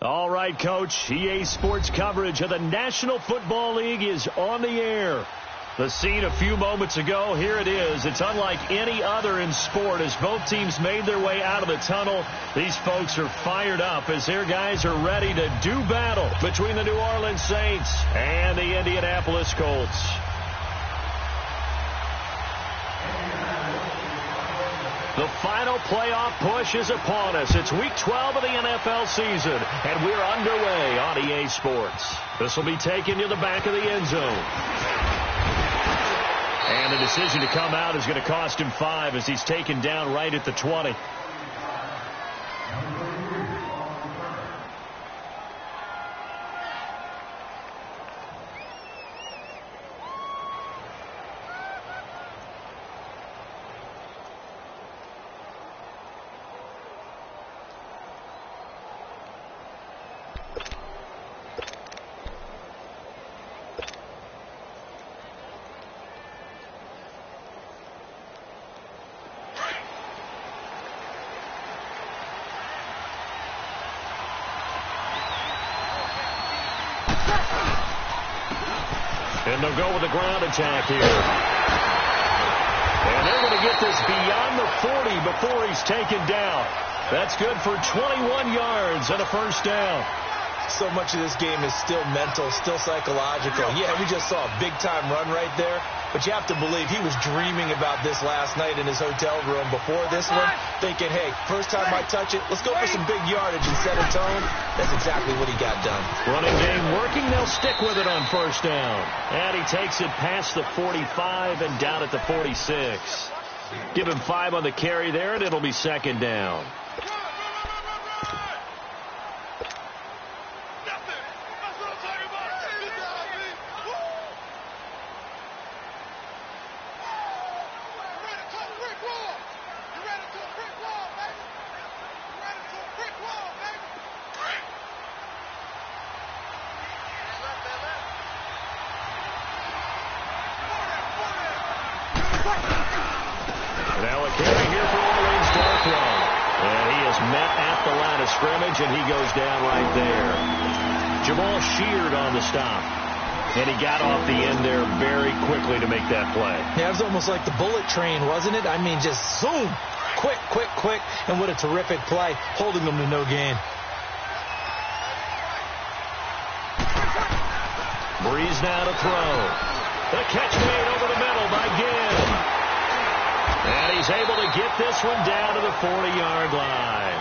All right, Coach. EA Sports coverage of the National Football League is on the air. The scene a few moments ago, here it is. It's unlike any other in sport as both teams made their way out of the tunnel. These folks are fired up as their guys are ready to do battle between the New Orleans Saints and the Indianapolis Colts. The final playoff push is upon us. It's Week 12 of the NFL season, and we're underway on EA Sports. This will be taken to the back of the end zone. And the decision to come out is going to cost him 5 as he's taken down right at the 20. And they'll go with the ground attack here. And they're going to get this beyond the 40 before he's taken down. That's good for 21 yards and a first down. So much of this game is still mental, still psychological. Yeah, we just saw a big-time run right there. But you have to believe he was dreaming about this last night in his hotel room before this one, thinking, hey, first time I touch it, let's go for some big yardage and set a tone. That's exactly what he got done. Running game working. They'll stick with it on first down. And he takes it past the 45 and down at the 46. Give him 5 on the carry there, and it'll be second down. Now a carry here for Orleans for a throw. And he is met at the line of scrimmage, and he goes down right there. Jamal Sheard on the stop. And he got off the end there very quickly to make that play. Yeah, it was almost like the bullet train, wasn't it? I mean, just zoom. Quick, quick, quick. And what a terrific play, holding them to no gain. Breeze now to throw. The catch made over the middle by Ginn. And he's able to get this one down to the 40-yard line.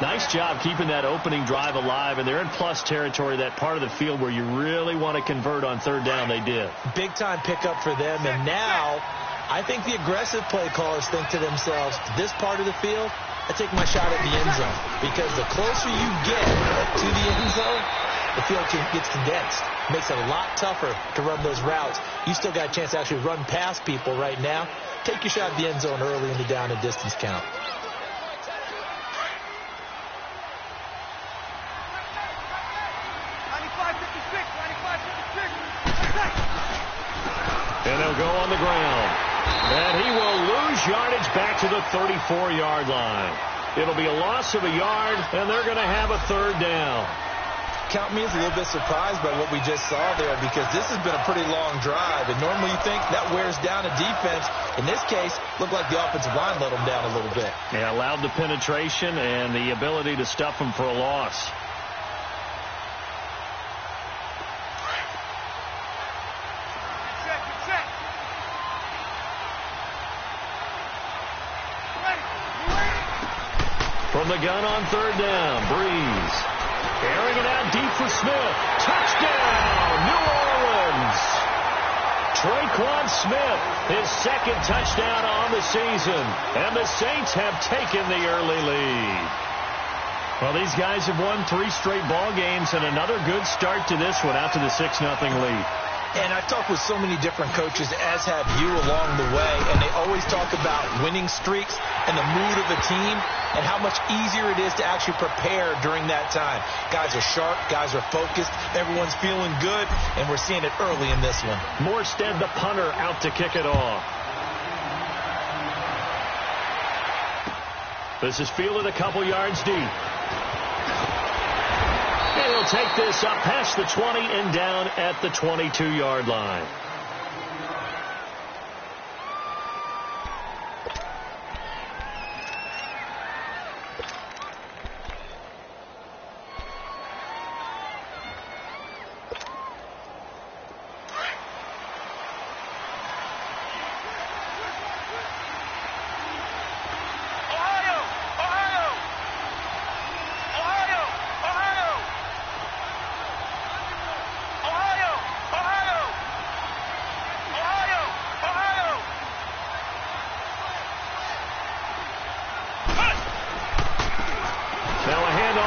Nice job keeping that opening drive alive, and they're in plus territory, that part of the field where you really want to convert on third down. They did. Big-time pickup for them, and now I think the aggressive play callers think to themselves, this part of the field, I take my shot at the end zone, because the closer you get to the end zone, the field gets condensed. Makes it a lot tougher to run those routes. You still got a chance to actually run past people right now. Take your shot at the end zone early in the down and distance count. And they'll go on the ground. And he will lose yardage back to the 34-yard line. It'll be a loss of a yard, and they're going to have a third down. Count me as a little bit surprised by what we just saw there, because this has been a pretty long drive, and normally you think that wears down a defense. In this case, looked like the offensive line let them down a little bit. Yeah, allowed the penetration and the ability to stuff them for a loss. From the gun on third down, Breeze. Airing it out deep for Smith. Touchdown, New Orleans. Traquan Smith, his second touchdown on the season. And the Saints have taken the early lead. Well, these guys have won 3 straight ball games, and another good start to this one out to the 6-0 lead. And I've talked with so many different coaches, as have you, along the way, and they always talk about winning streaks and the mood of a team and how much easier it is to actually prepare during that time. Guys are sharp, guys are focused, everyone's feeling good, and we're seeing it early in this one. Morstead, the punter, out to kick it off. This is fielded a couple yards deep. And he'll take this up past the 20 and down at the 22-yard line.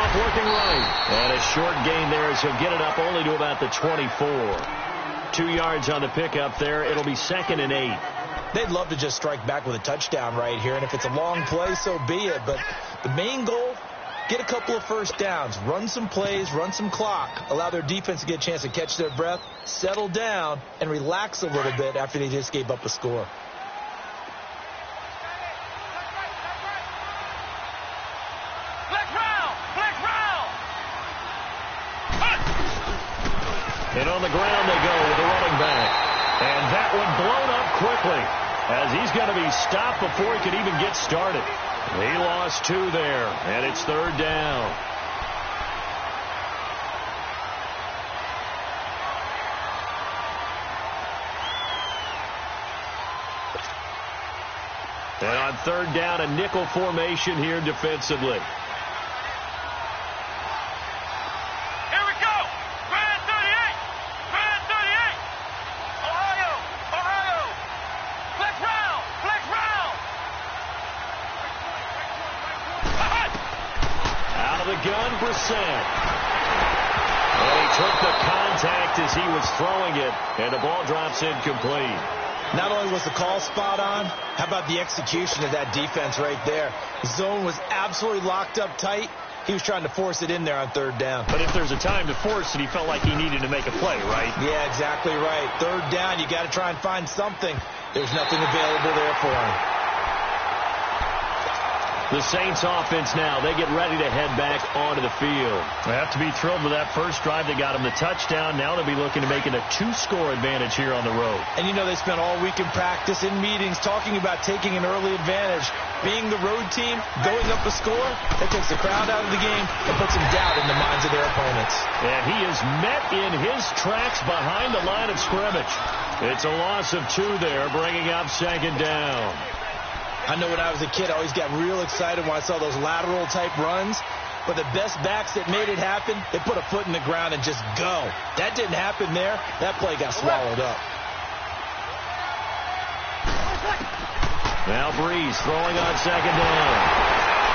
Working right. And a short gain there as he'll get it up only to about the 24. 2 yards on the pickup there. It'll be 2nd and 8. They'd love to just strike back with a touchdown right here. And if it's a long play, so be it. But the main goal, get a couple of first downs. Run some plays, run some clock. Allow their defense to get a chance to catch their breath, settle down, and relax a little bit after they just gave up a score. And on the ground they go with the running back. And that one blown up quickly as he's going to be stopped before he could even get started. He lost 2 there, and it's 3rd down. And on 3rd down, a nickel formation here defensively. Gun Brissett. And he took the contact as he was throwing it, and the ball drops incomplete. Not only was the call spot on, how about the execution of that defense right there? The zone was absolutely locked up tight. He was trying to force it in there on 3rd down. But if there's a time to force it, he felt like he needed to make a play, right? Yeah, exactly right. 3rd down, you got to try and find something. There's nothing available there for him. The Saints offense now, they get ready to head back onto the field. They have to be thrilled with that first drive that got them the touchdown. Now they'll be looking to make it a 2-score advantage here on the road. And you know they spent all week in practice, in meetings, talking about taking an early advantage. Being the road team, going up a score, that takes the crowd out of the game and puts some doubt in the minds of their opponents. And he is met in his tracks behind the line of scrimmage. It's a loss of 2 there, bringing up 2nd down. I know when I was a kid, I always got real excited when I saw those lateral-type runs. But the best backs that made it happen, they put a foot in the ground and just go. That didn't happen there. That play got swallowed up. Now Breeze throwing on 2nd down.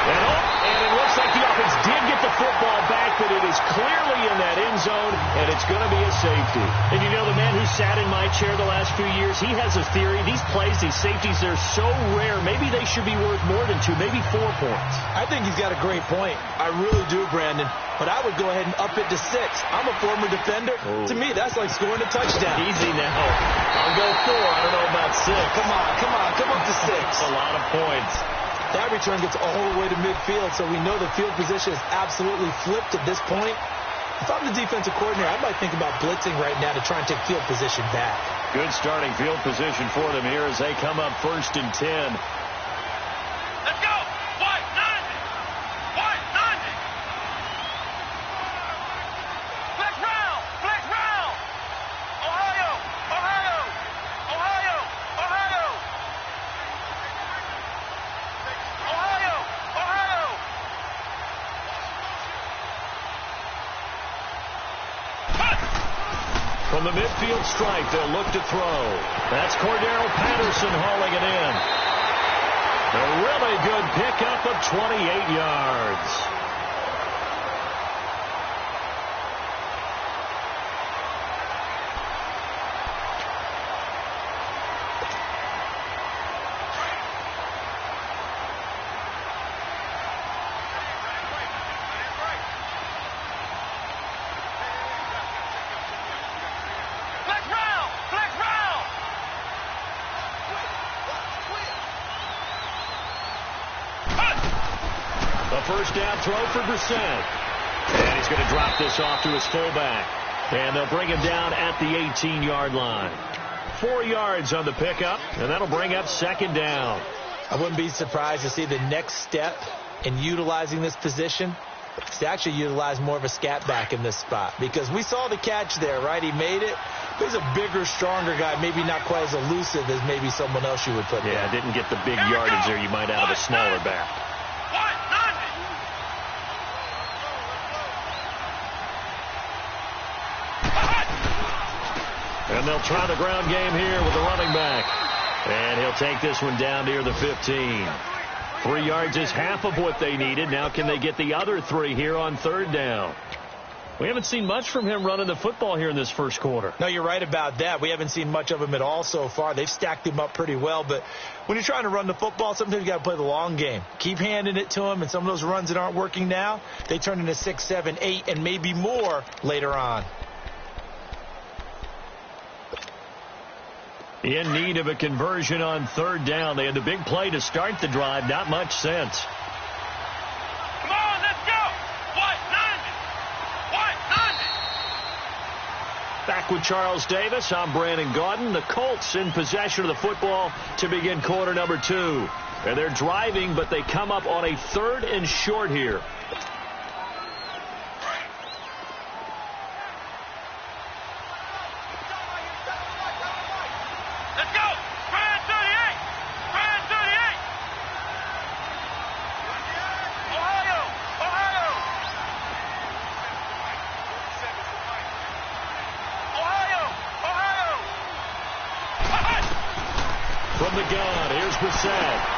And it looks like the offense did get the football back, but it is clearly in that end zone, and it's going to be a safety. And you know, the man who sat in my chair the last few years, he has a theory. These plays, these safeties, they're so rare. Maybe they should be worth more than 2, maybe 4 points. I think he's got a great point. I really do, Brandon. But I would go ahead and up it to 6. I'm a former defender. Oh. To me, that's like scoring a touchdown. Easy now. I'll go 4. I don't know about 6. Come up to 6. That's a lot of points. That return gets all the way to midfield, so we know the field position is absolutely flipped at this point. If I'm the defensive coordinator, I might think about blitzing right now to try and take field position back. Good starting field position for them here as they come up 1st and 10. Let's go! White 90! White 90! Flex round! Flex round! Ohio! Ohio! Ohio! Ohio! Ohio! Ohio! From the midfield stripe, they'll look to throw. That's Cordero Patterson hauling it in. A really good pickup of 28 yards. First down throw for Brissett. And he's going to drop this off to his fullback. And they'll bring him down at the 18-yard line. 4 yards on the pickup, and that'll bring up second down. I wouldn't be surprised to see the next step in utilizing this position is to actually utilize more of a scat back in this spot, because we saw the catch there, right? He made it. But he's a bigger, stronger guy, maybe not quite as elusive as maybe someone else you would put there. Yeah, didn't get the big yardage there you might out of a smaller back. And they'll try the ground game here with the running back. And he'll take this one down near the 15. 3 yards is half of what they needed. Now can they get the other 3 here on third down? We haven't seen much from him running the football here in this first quarter. No, you're right about that. We haven't seen much of him at all so far. They've stacked him up pretty well. But when you're trying to run the football, sometimes you got to play the long game. Keep handing it to him, and some of those runs that aren't working now, they turn into 6, 7, 8, and maybe more later on. In need of a conversion on third down. They had the big play to start the drive. Not much sense. Come on, let's go. What? 90. Back with Charles Davis. I'm Brandon Gaudin. The Colts in possession of the football to begin quarter number 2. And they're driving, but they come up on a 3rd and short here. Let's go. Brand 38. Brand 38. Ohio. Ohio. Ohio. Ohio. From the gun, here's Brissett.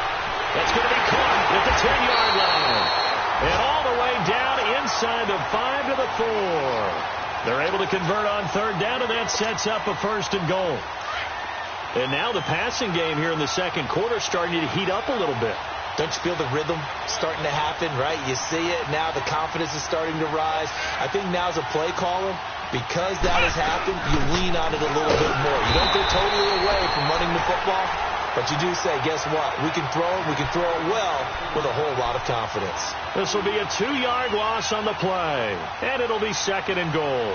That's going to be caught at the 10-yard line. And all the way down inside the 5 to the 4. They're able to convert on third down, and that sets up a 1st and goal. And now the passing game here in the second quarter starting to heat up a little bit. Don't you feel the rhythm starting to happen, right? You see it. Now the confidence is starting to rise. I think now as a play caller, because that has happened, you lean on it a little bit more. You don't go totally away from running the football, but you do say, guess what? We can throw it. We can throw it well with a whole lot of confidence. This will be a 2-yard loss on the play, and it'll be 2nd and goal.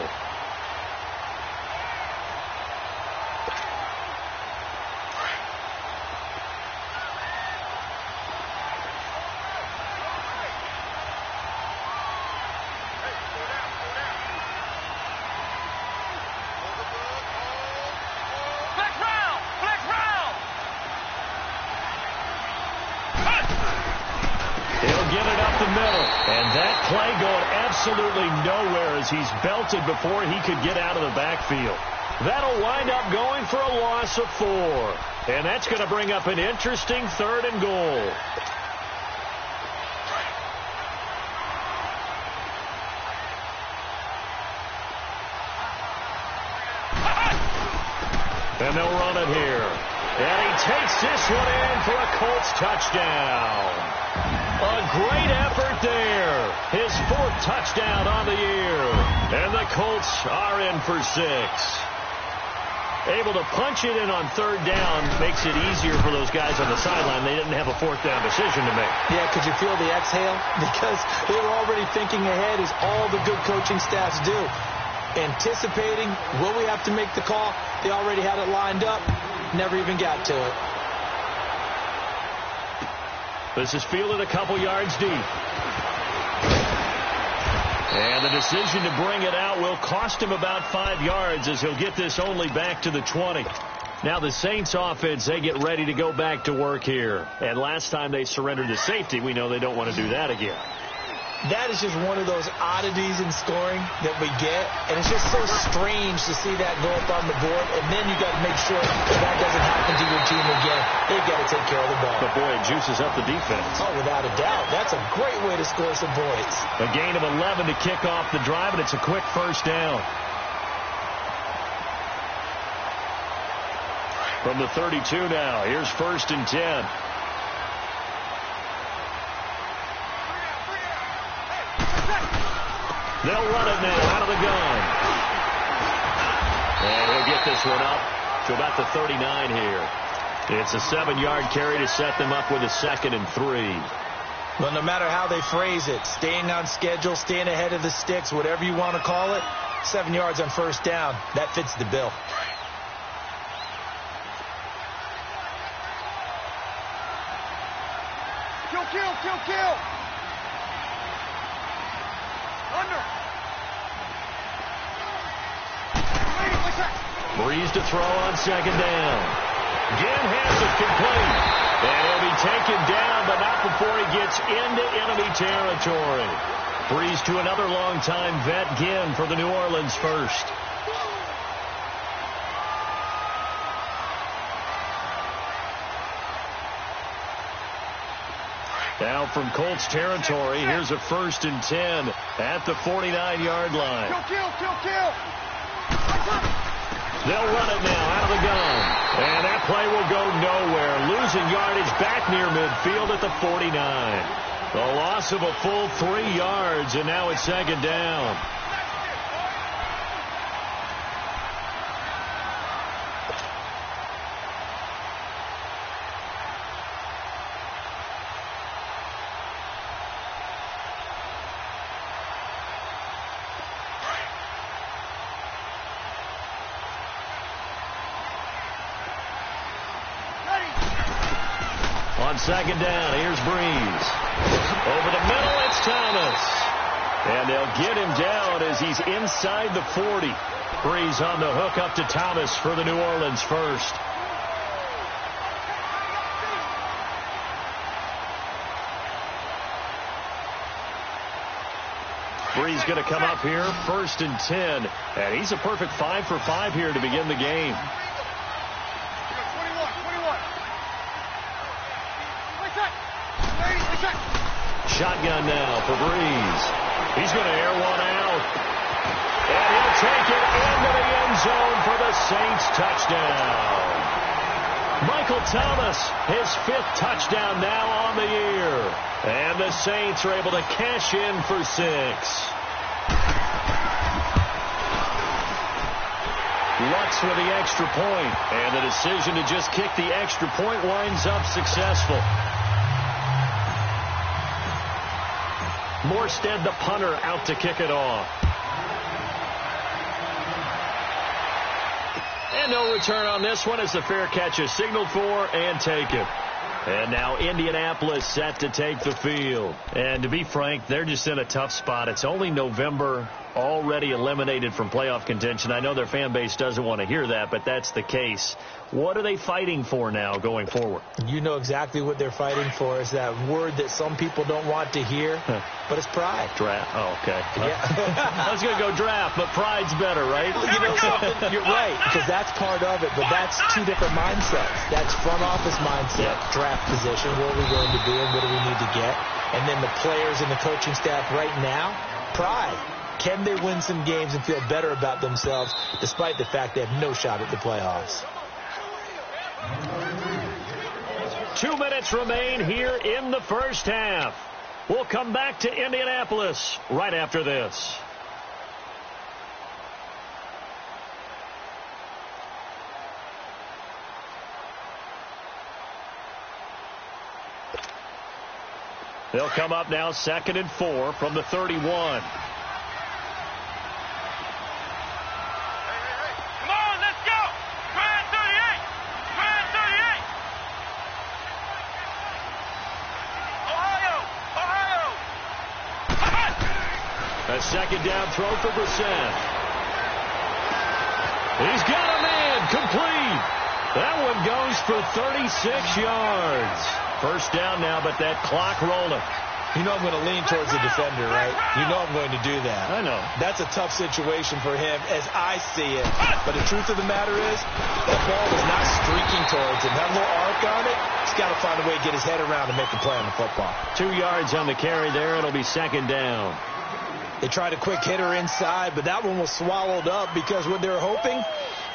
Play going absolutely nowhere as he's belted before he could get out of the backfield. That'll wind up going for a loss of 4. And that's going to bring up an interesting 3rd and goal. And they'll run it here. And he takes this one in for a Colts touchdown. A great effort there. His 4th touchdown on the year. And the Colts are in for 6. Able to punch it in on third down makes it easier for those guys on the sideline. They didn't have a 4th down decision to make. Yeah, could you feel the exhale? Because they were already thinking ahead, as all the good coaching staffs do. Anticipating, will we have to make the call? They already had it lined up. Never even got to it. This is fielded a couple yards deep. And the decision to bring it out will cost him about 5 yards, as he'll get this only back to the 20. Now the Saints offense, they get ready to go back to work here. And last time they surrendered to safety, we know they don't want to do that again. That is just one of those oddities in scoring that we get, and it's just so strange to see that go up on the board, and then you got to make sure that doesn't happen to your team again. They've got to take care of the ball. But boy, it juices up the defense. Oh, without a doubt. That's a great way to score some points. A gain of 11 to kick off the drive, and it's a quick 1st down. From the 32 now, here's 1st and 10. They'll run it now out of the gun. And he'll get this one up to about the 39 here. It's a 7-yard carry to set them up with a 2nd and 3. Well, no matter how they phrase it, staying on schedule, staying ahead of the sticks, whatever you want to call it, 7 yards on first down, that fits the bill. Kill. Under. Breeze to throw on second down. Again has it complete. And he'll be taken down, but not before he gets into enemy territory. Breeze to another long-time vet, Ginn, for the New Orleans first. Now from Colts territory, here's a 1st and 10 at the 49-yard line. Kill. They'll run it now out of the gun. And that play will go nowhere. Losing yardage back near midfield at the 49. The loss of a full 3 yards, and now it's second down. On second down, here's Breeze. Over the middle, it's Thomas. And they'll get him down as he's inside the 40. Breeze on the hook up to Thomas for the New Orleans first. Breeze going to come up here, 1st and 10. And he's a perfect 5 for 5 here to begin the game. Shotgun now for Breeze. He's going to air one out. And he'll take it into the end zone for the Saints touchdown. Michael Thomas, his 5th touchdown now on the year. And the Saints are able to cash in for 6. Lutz with the extra point. And the decision to just kick the extra point winds up successful. Morstead, the punter, out to kick it off. And no return on this one as the fair catch is signaled for and taken. And now Indianapolis set to take the field. And to be frank, they're just in a tough spot. It's only November, already eliminated from playoff contention. I know their fan base doesn't want to hear that, but that's the case. What are they fighting for now going forward? You know exactly what they're fighting for. Is that word that some people don't want to hear, but it's pride. Draft. Oh, okay. Yeah. I was going to go draft, but pride's better, right? You know something? You're right, because that's part of it, but that's 2 different mindsets. That's front office mindset, draft position, where are we going to be and what do we need to get? And then the players and the coaching staff right now, pride. Can they win some games and feel better about themselves despite the fact they have no shot at the playoffs? 2 minutes remain here in the first half. We'll come back to Indianapolis right after this. They'll come up now 2nd and 4 from the 31. A second down throw for Brissett. He's got a man complete. That one goes for 36 yards. First down now, but that clock rolling. You know I'm going to lean towards the defender, right? You know I'm going to do that. I know. That's a tough situation for him as I see it. But the truth of the matter is, that ball is not streaking towards him. That little arc on it, he's got to find a way to get his head around and make a play on the football. 2 yards on the carry there. It'll be second down. They tried a quick hitter inside, but that one was swallowed up because what they're hoping,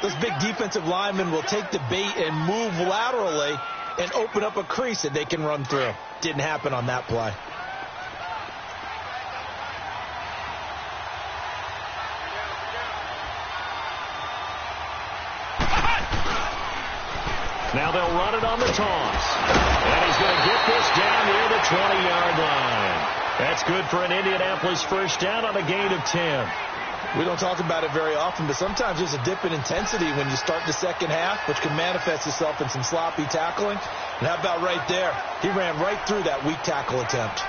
those big defensive linemen will take the bait and move laterally and open up a crease that they can run through. Didn't happen on that play. Now they'll run it on the toss. And he's going to get this down near the 20-yard line. That's good for an Indianapolis first down on a gain of 10. We don't talk about it very often, but sometimes there's a dip in intensity when you start the second half, which can manifest itself in some sloppy tackling. And how about right there? He ran right through that weak tackle attempt.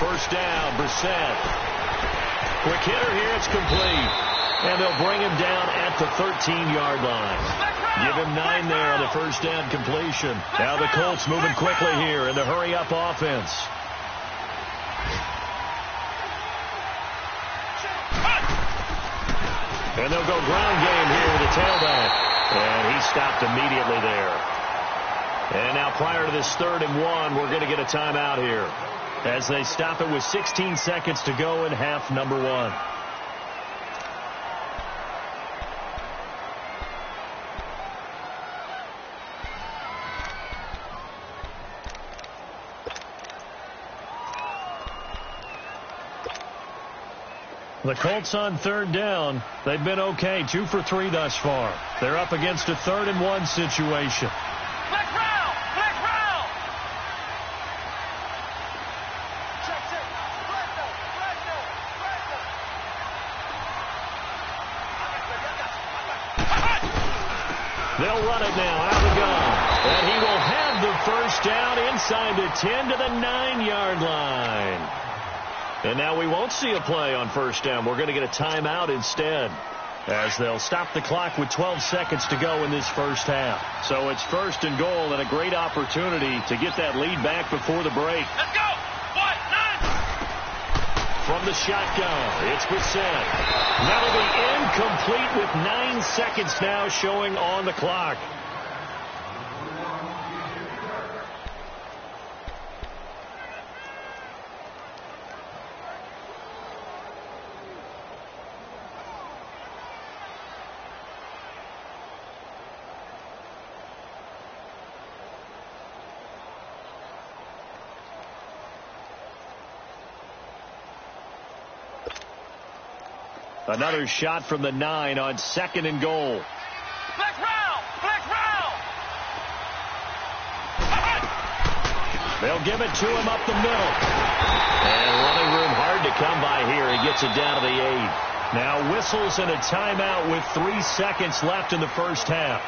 First down, Brissett. Quick hitter here, it's complete. And they'll bring him down at the 13-yard line. Give him 9 there on the first down completion. Now the Colts moving quickly here in the hurry-up offense. And they'll go ground game here with the tailback. And he stopped immediately there. And now prior to this 3rd and 1, we're going to get a timeout here, as they stop it with 16 seconds to go in half number 1. The Colts on 3rd down. They've been okay, 2 for 3 thus far. They're up against a 3rd and 1 situation. They'll run it now out of the gun. And he will have the first down inside the 10 to the 9-yard line. And now we won't see a play on first down. We're going to get a timeout instead, as they'll stop the clock with 12 seconds to go in this first half. So it's 1st and goal, and a great opportunity to get that lead back before the break. Let's go. 1-9. From the shotgun, it's Brissett. That'll be incomplete with 9 seconds now showing on the clock. Another shot from the 9 on 2nd and goal. Flex round. They'll give it to him up the middle. And running room hard to come by here. He gets it down to the 8. Now whistles and a timeout with 3 seconds left in the first half.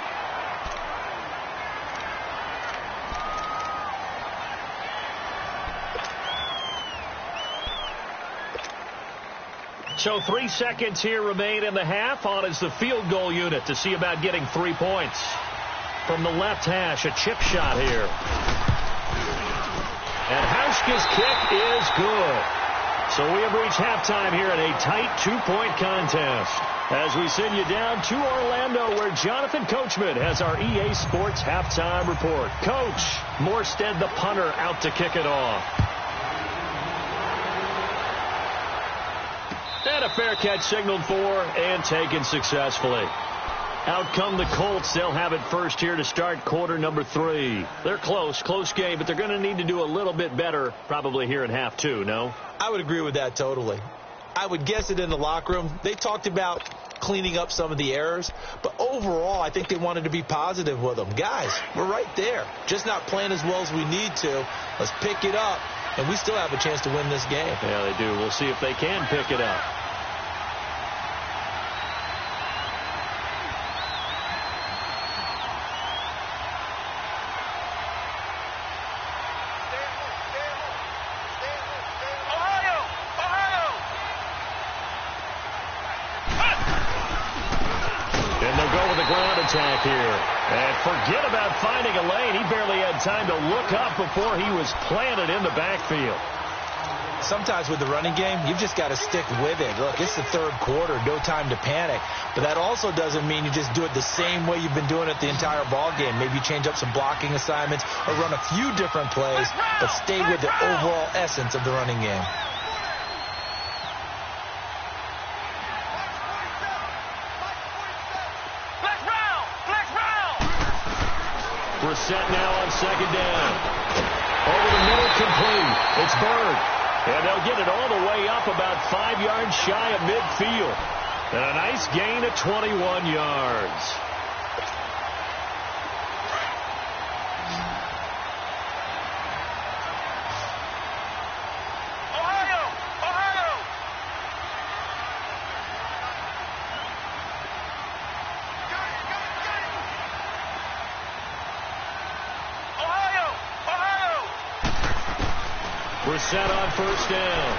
So 3 seconds here remain in the half. On is the field goal unit to see about getting 3 points. From the left hash, a chip shot here. And Hauschka's kick is good. So we have reached halftime here in a tight 2-point contest, as we send you down to Orlando, where Jonathan Coachman has our EA Sports halftime report. Coach, Morstead, the punter, out to kick it off. And a fair catch signaled for and taken successfully. Out come the Colts. They'll have it first here to start quarter number 3. They're close game, but they're going to need to do a little bit better probably here in half 2, no? I would agree with that totally. I would guess it in the locker room. They talked about cleaning up some of the errors, but overall I think they wanted to be positive with them. Guys, we're right there. Just not playing as well as we need to. Let's pick it up, and we still have a chance to win this game. Yeah, they do. We'll see if they can pick it up. Attack here. And forget about finding a lane. He barely had time to look up before he was planted in the backfield. Sometimes with the running game, you've just got to stick with it. Look, it's the 3rd quarter, no time to panic. But that also doesn't mean you just do it the same way you've been doing it the entire ball game. Maybe change up some blocking assignments or run a few different plays, but stay with the overall essence of the running game. set now on second down. Over the middle, complete. It's Bird. And they'll get it all the way up about 5 yards shy of midfield. And a nice gain of 21 yards. Brissett on first down.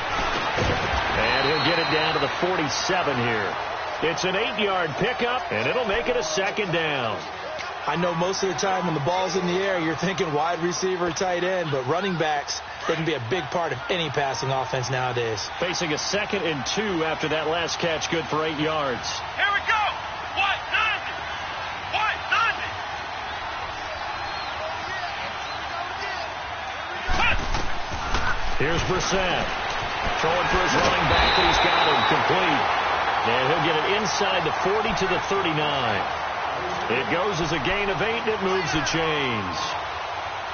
And he'll get it down to the 47 here. It's an 8-yard pickup, and it'll make it a second down. I know most of the time when the ball's in the air, you're thinking wide receiver, tight end, but running backs, they can be a big part of any passing offense nowadays. Facing a 2nd and 2 after that last catch, good for 8 yards. Here we go. White 90. White 90. Here's Brissett. Throwing for his running back, but he's got him complete. And he'll get it inside the 40 to the 39. It goes as a gain of 8, and it moves the chains.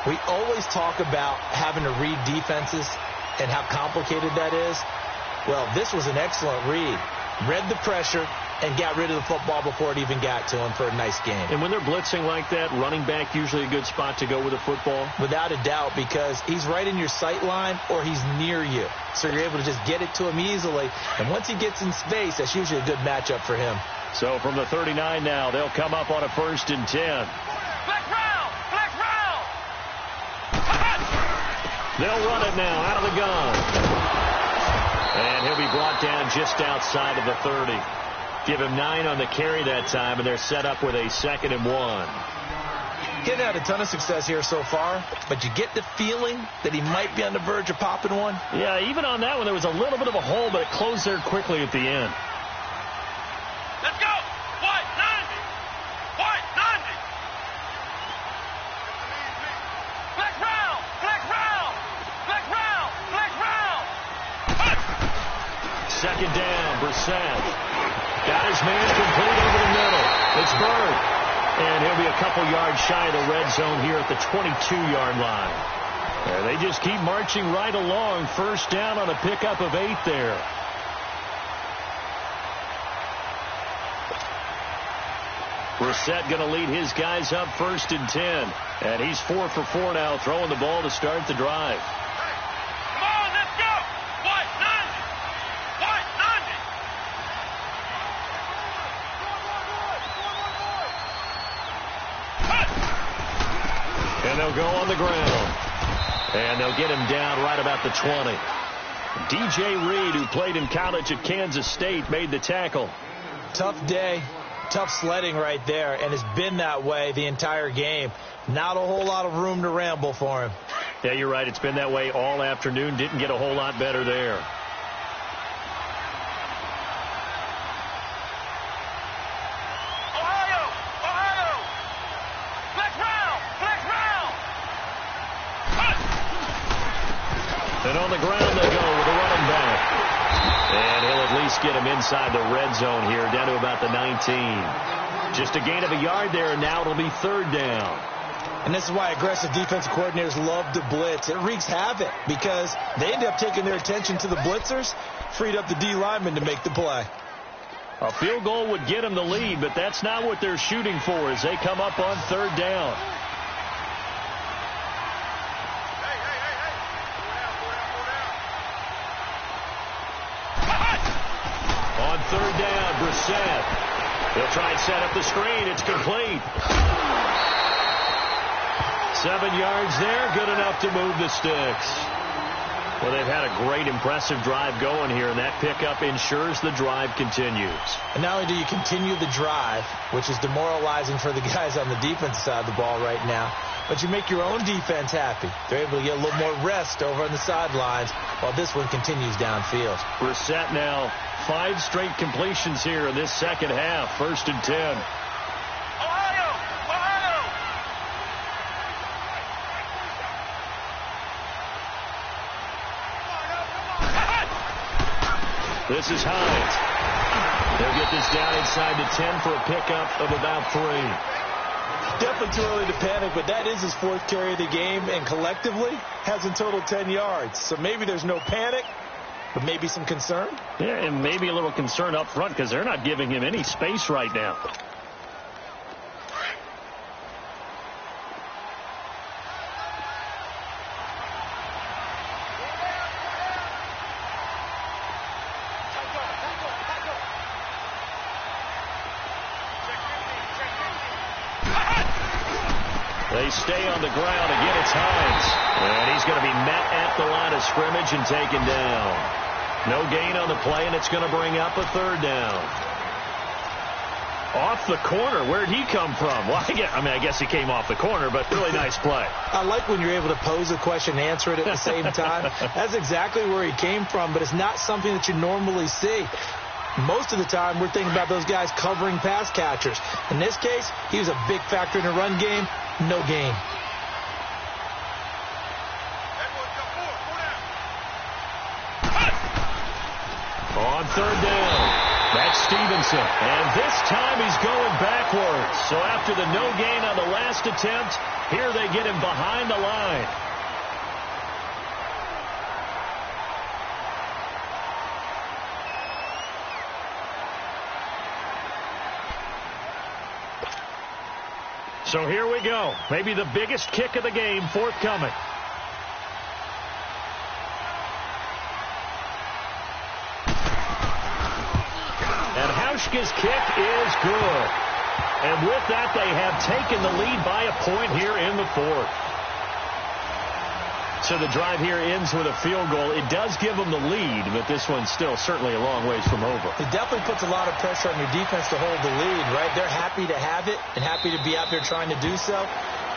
We always talk about having to read defenses and how complicated that is. Well, this was an excellent read. Read the pressure and got rid of the football before it even got to him for a nice game. And when they're blitzing like that, running back usually a good spot to go with the football? Without a doubt, because he's right in your sight line or he's near you. So you're able to just get it to him easily. And once he gets in space, that's usually a good matchup for him. So from the 39 now, they'll come up on a 1st and 10. Black round. Black round. They'll run it now out of the gun. And he'll be brought down just outside of the 30. Give him 9 on the carry that time, and they're set up with a 2nd and 1. He's had a ton of success here so far, but you get the feeling that he might be on the verge of popping one. Yeah, even on that one, there was a little bit of a hole, but it closed there quickly at the end. Let's go. White 90. White 90. Black round. Black round. Black round. Black round. 2nd down, Brissett. Got his man complete over the middle. It's Bird. And he'll be a couple yards shy of the red zone here at the 22-yard line. And they just keep marching right along. 1st down on a pickup of 8 there. Brissett going to lead his guys up 1st and 10. And he's 4 for 4 now, throwing the ball to start the drive. Come on, let's go. White 90. White 90. And they'll go on the ground. And they'll get him down right about the 20. DJ Reed, who played in college at Kansas State, made the tackle. Tough day. Tough sledding right there, and it's been that way the entire game. Not a whole lot of room to ramble for him. Yeah, you're right. It's been that way all afternoon. Didn't get a whole lot better there. Ohio. Ohio. Black round. Black round. And on the ground they go with the running back. And he'll at least get him inside the red zone here, down to about the 19. Just a gain of a yard there, and now it'll be 3rd down. And this is why aggressive defensive coordinators love to blitz. It wreaks havoc because they end up taking their attention to the blitzers, freed up the D lineman to make the play. A field goal would get them the lead, but that's not what they're shooting for as they come up on 3rd down. On 3rd down, Brissett. He'll try and set up the screen. It's complete. 7 yards there, good enough to move the sticks. Well, they've had a great, impressive drive going here, and that pickup ensures the drive continues. And not only do you continue the drive, which is demoralizing for the guys on the defensive side of the ball right now, but you make your own defense happy. They're able to get a little more rest over on the sidelines while this one continues downfield. Brissett now 5 straight completions here in this second half. 1st and 10. Ohio. Ohio. This is Hines. They'll get this down inside the 10 for a pickup of about 3. Definitely too early to panic, but that is his 4th carry of the game, and collectively has in total 10 yards. So maybe there's no panic, but maybe some concern. Yeah, and maybe a little concern up front because they're not giving him any space right now. They stay on the ground. Again, it's Hines. And he's going to be met at the line of scrimmage and taken down. No gain on the play, and it's going to bring up a 3rd down. Off the corner. Where'd he come from? Well, I guess he came off the corner, but really nice play. I like when you're able to pose a question and answer it at the same time. That's exactly where he came from, but it's not something that you normally see. Most of the time, we're thinking about those guys covering pass catchers. In this case, he was a big factor in the run game. No gain. On 3rd down, that's Stevenson. And this time he's going backwards. So after the no gain on the last attempt, here they get him behind the line. So here we go. Maybe the biggest kick of the game forthcoming. And Hauschka's kick is good. And with that, they have taken the lead by a point here in the 4th. So the drive here ends with a field goal. It does give them the lead, but this one's still certainly a long ways from over. It definitely puts a lot of pressure on your defense to hold the lead, right? They're happy to have it and happy to be out there trying to do so.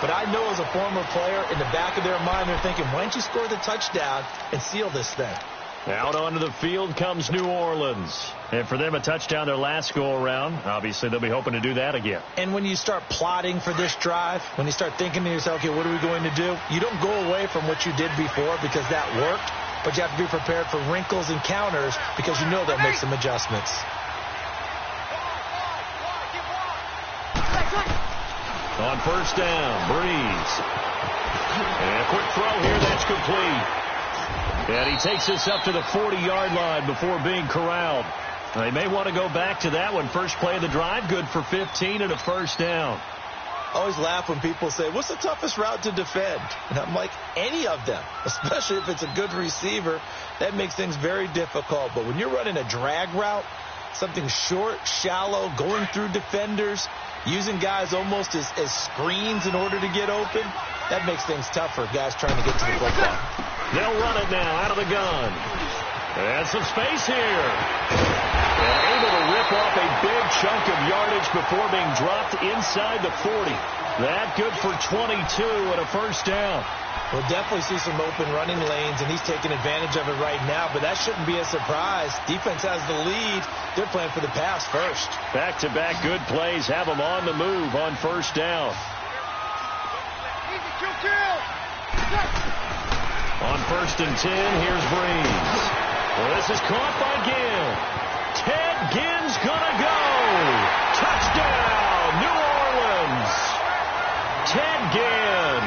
But I know as a former player, in the back of their mind, they're thinking, why don't you score the touchdown and seal this thing? Out onto the field comes New Orleans. And for them, a touchdown their last go-around. Obviously, they'll be hoping to do that again. And when you start plotting for this drive, when you start thinking to yourself, okay, what are we going to do? You don't go away from what you did before because that worked, but you have to be prepared for wrinkles and counters because you know they'll make some adjustments. On 1st down, Breeze. And a quick throw here, that's complete. And he takes this up to the 40-yard line before being corralled. They may want to go back to that one. First play of the drive, good for 15 and a 1st down. I always laugh when people say, what's the toughest route to defend? And I'm like, any of them, especially if it's a good receiver. That makes things very difficult. But when you're running a drag route, something short, shallow, going through defenders, using guys almost as screens in order to get open, that makes things tougher, guys trying to get to the football. They'll run it now out of the gun. And some space here. And able to rip off a big chunk of yardage before being dropped inside the 40. That good for 22 and a 1st down. We'll definitely see some open running lanes, and he's taking advantage of it right now, but that shouldn't be a surprise. Defense has the lead. They're playing for the pass first. Back-to-back good plays have them on the move on 1st down. On 1st and 10, here's Breeze. Well, this is caught by Ginn. Ted Ginn's gonna go. Touchdown, New Orleans. Ted Ginn,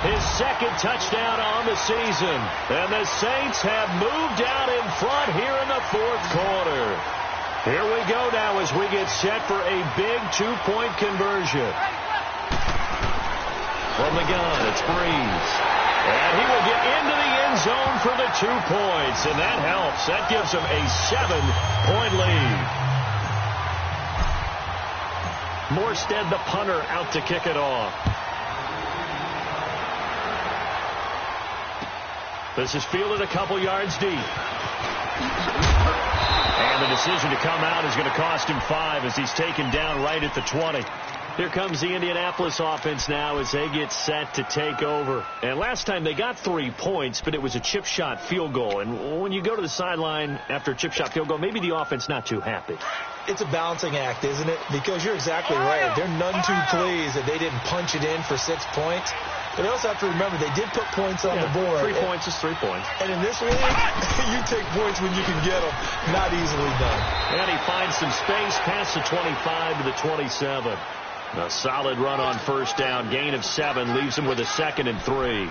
his 2nd touchdown on the season. And the Saints have moved out in front here in the 4th quarter. Here we go now as we get set for a big 2-point conversion. From the gun, it's Breeze. And he will get into the end zone for the 2 points. And that helps. That gives him a 7-point lead. Morstead, the punter, out to kick it off. This is fielded a couple yards deep. And the decision to come out is going to cost him 5 as he's taken down right at the 20. Here comes the Indianapolis offense now as they get set to take over. And last time they got 3 points, but it was a chip shot field goal. And when you go to the sideline after a chip shot field goal, maybe the offense not too happy. It's a balancing act, isn't it? Because you're exactly right. They're none too pleased that they didn't punch it in for 6 points. But they also have to remember they did put points on the board. 3 points is 3 points. And in this league, you take points when you can get them. Not easily done. And he finds some space past the 25 to the 27. A solid run on first down. Gain of 7 leaves him with a 2nd and 3.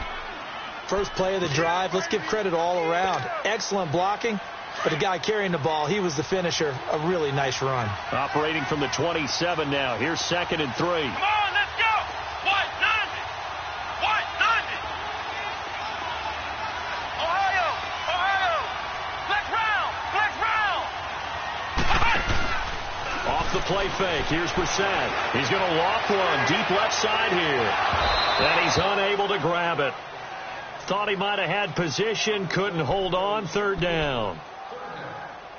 First play of the drive. Let's give credit all around. Excellent blocking. But the guy carrying the ball, he was the finisher. A really nice run. Operating from the 27 now. Here's 2nd and 3. Come on, let's go. White 90. White 90. Ohio. Ohio. Flex round. Flex round. Off the play fake. Here's Brissett. He's going to loft one deep left side here. And he's unable to grab it. Thought he might have had position. Couldn't hold on. 3rd down.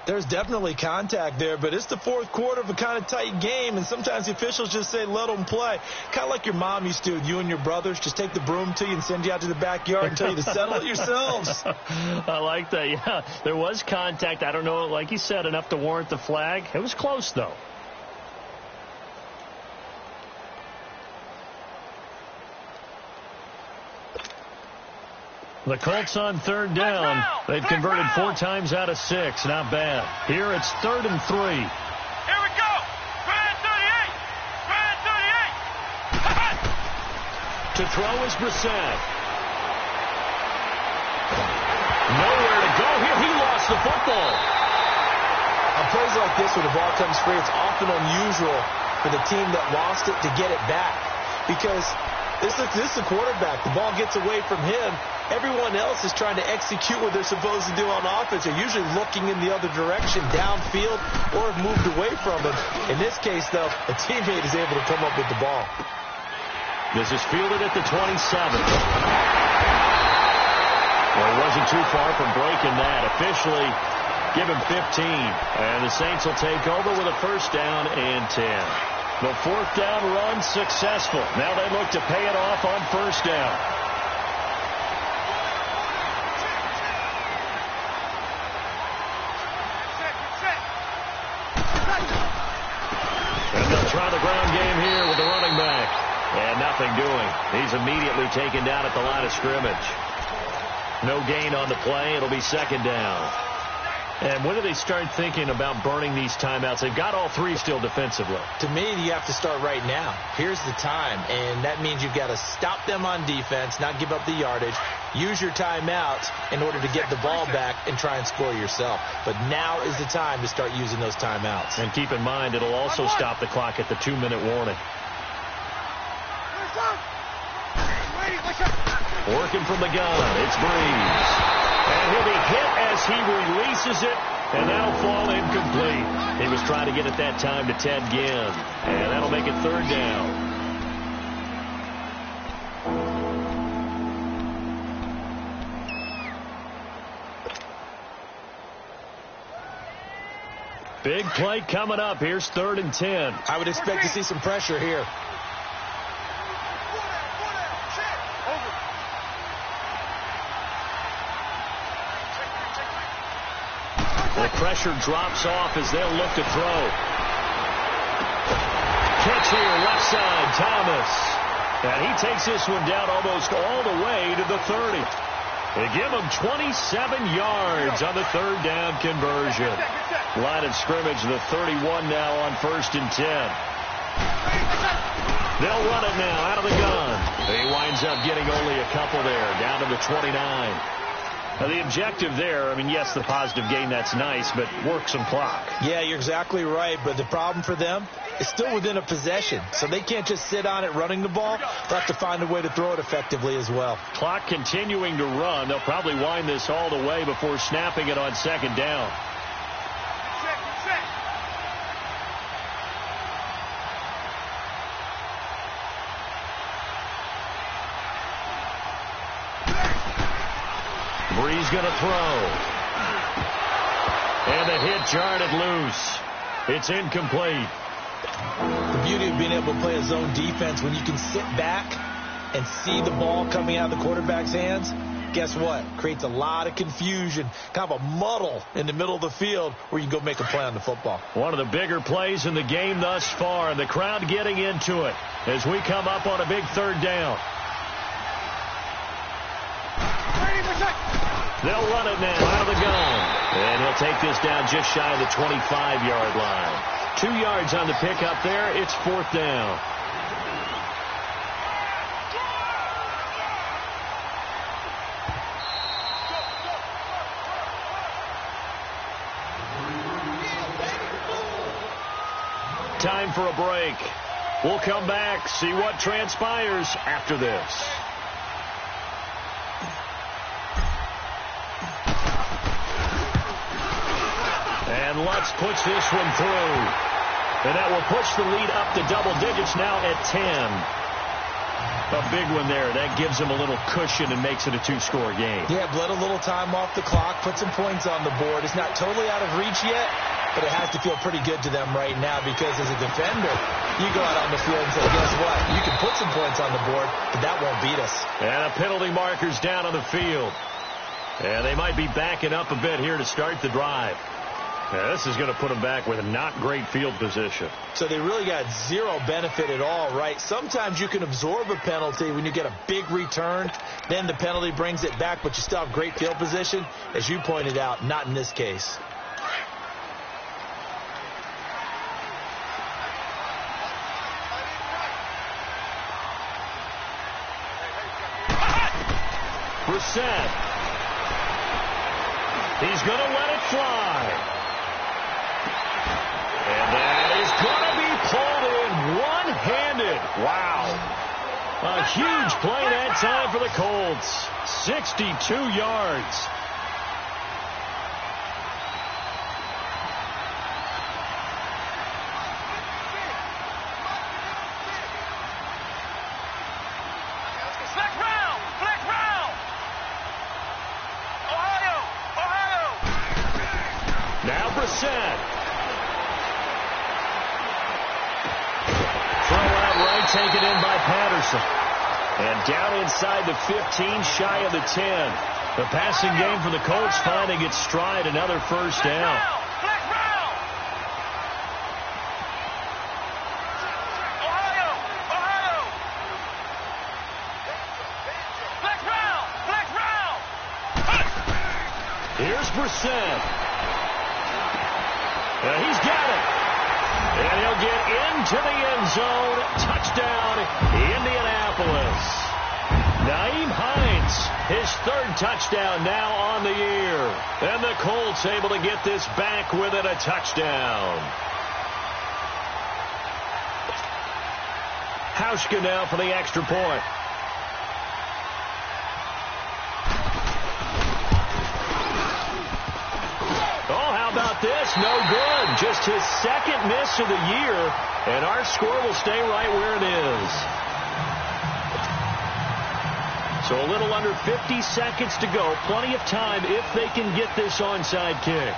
There's definitely contact there, but it's the 4th quarter of a kind of tight game, and sometimes the officials just say, let them play. Kind of like your mom used to, you and your brothers, just take the broom to you and send you out to the backyard and tell you to settle it yourselves. I like that, yeah. There was contact. I don't know, like you said, enough to warrant the flag. It was close, though. The Colts on 3rd down. They've converted 4 times out of 6. Not bad. Here it's 3rd and 3. Here we go. Grand 38. Grand 38. To throw is Brissett. Nowhere to go here. He lost the football. On plays like this where the ball comes free, it's often unusual for the team that lost it to get it back. Because this is the quarterback. The ball gets away from him. Everyone else is trying to execute what they're supposed to do on offense. They're usually looking in the other direction, downfield, or have moved away from it. In this case, though, a teammate is able to come up with the ball. This is fielded at the 27. Well, he wasn't too far from breaking that. Officially, give him 15. And the Saints will take over with a 1st down and 10. The 4th down run successful. Now they look to pay it off on 1st down. Try the ground game here with the running back. And nothing doing. He's immediately taken down at the line of scrimmage. No gain on the play. It'll be 2nd down. And when do they start thinking about burning these timeouts? They've got all 3 still defensively. To me, you have to start right now. Here's the time, and that means you've got to stop them on defense, not give up the yardage, use your timeouts in order to get the ball back and try and score yourself. But now is the time to start using those timeouts. And keep in mind, it'll also stop the clock at the 2-minute warning. Working from the gun, it's Breeze. And he'll be hit as he releases it, and that'll fall incomplete. He was trying to get it that time to Ted Ginn, and that'll make it 3rd down. Big play coming up. Here's 3rd and 10. I would expect to see some pressure here. The pressure drops off as they'll look to throw. Catch here, left side, Thomas. And he takes this one down almost all the way to the 30. They give him 27 yards on the 3rd down conversion. Line of scrimmage, the 31 now on 1st and 10. They'll run it now out of the gun. He winds up getting only a couple there, down to the 29. Now, the objective there, I mean, yes, the positive gain, that's nice, but work some clock. Yeah, you're exactly right, but the problem for them is still within a possession, so they can't just sit on it running the ball. They'll have to find a way to throw it effectively as well. Clock continuing to run. They'll probably wind this all the way before snapping it on 2nd down. Breeze going to throw. And the hit jarred it loose. It's incomplete. The beauty of being able to play a zone defense when you can sit back and see the ball coming out of the quarterback's hands, guess what? Creates a lot of confusion, kind of a muddle in the middle of the field where you can go make a play on the football. One of the bigger plays in the game thus far, and the crowd getting into it as we come up on a big 3rd down. They'll run it now out of the gun. And he'll take this down just shy of the 25-yard line. 2 yards on the pickup there. It's 4th down. Time for a break. We'll come back, see what transpires after this. And Lutz puts this one through. And that will push the lead up to double digits now at 10. A big one there. That gives them a little cushion and makes it a two-score game. Yeah, bled a little time off the clock, put some points on the board. It's not totally out of reach yet, but it has to feel pretty good to them right now because as a defender, you go out on the field and say, guess what? You can put some points on the board, but that won't beat us. And a penalty marker's down on the field. And they might be backing up a bit here to start the drive. Now, this is going to put them back with a not great field position. So they really got zero benefit at all, right? Sometimes you can absorb a penalty when you get a big return. Then the penalty brings it back, but you still have great field position. As you pointed out, not in this case. Brissett. He's going to let it fly. And that is going to be pulled in one-handed. Wow. A huge play that time for the Colts. 62 yards. Flex round. Ohio. Now Brissett. Taken in by Patterson. And down inside the 15, shy of the 10. The passing game for the Colts finding its stride, another first down. Here's Brissett. He's got it. And he'll get into the end zone. Touchdown, Indianapolis. Nyheim Hines, his third touchdown now on the year. And the Colts able to get this back within a touchdown. Hauschka now for the extra point. This no good. Just his second miss of the year, and our score will stay right where it is. So a little under 50 seconds to go. Plenty of time if they can get this onside kick.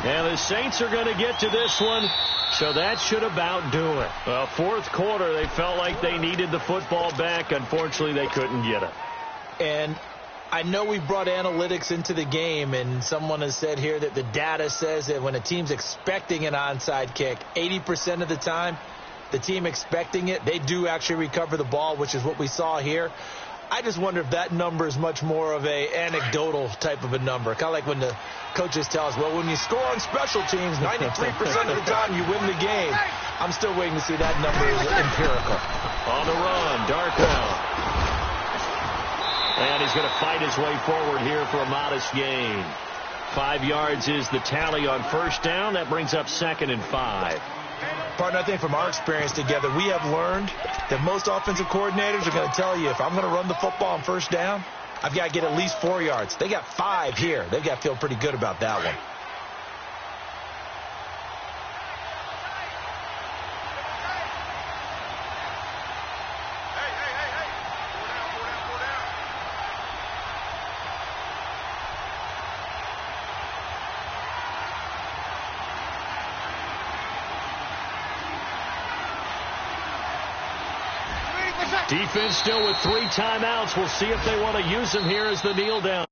And the Saints are going to get to this one, so that should about do it. Fourth quarter, they felt like they needed the football back. Unfortunately, they couldn't get it. And I know we brought analytics into the game, and someone has said here that the data says that when a team's expecting an onside kick, 80% of the time, the team expecting it, they do actually recover the ball, which is what we saw here. I just wonder if that number is much more of a anecdotal type of a number. Kind of like when the coaches tell us, well, when you score on special teams, 93% of the time you win the game. I'm still waiting to see that number is empirical. On the run, Darkwa. And he's going to fight his way forward here for a modest gain. 5 yards is the tally on first down. That brings up 2nd and 5. Partner, I think from our experience together, we have learned that most offensive coordinators are going to tell you, if I'm going to run the football on first down, I've got to get at least 4 yards. They got 5 here. They've got to feel pretty good about that one. Defense still with 3 timeouts. We'll see if they want to use them here as the kneel down.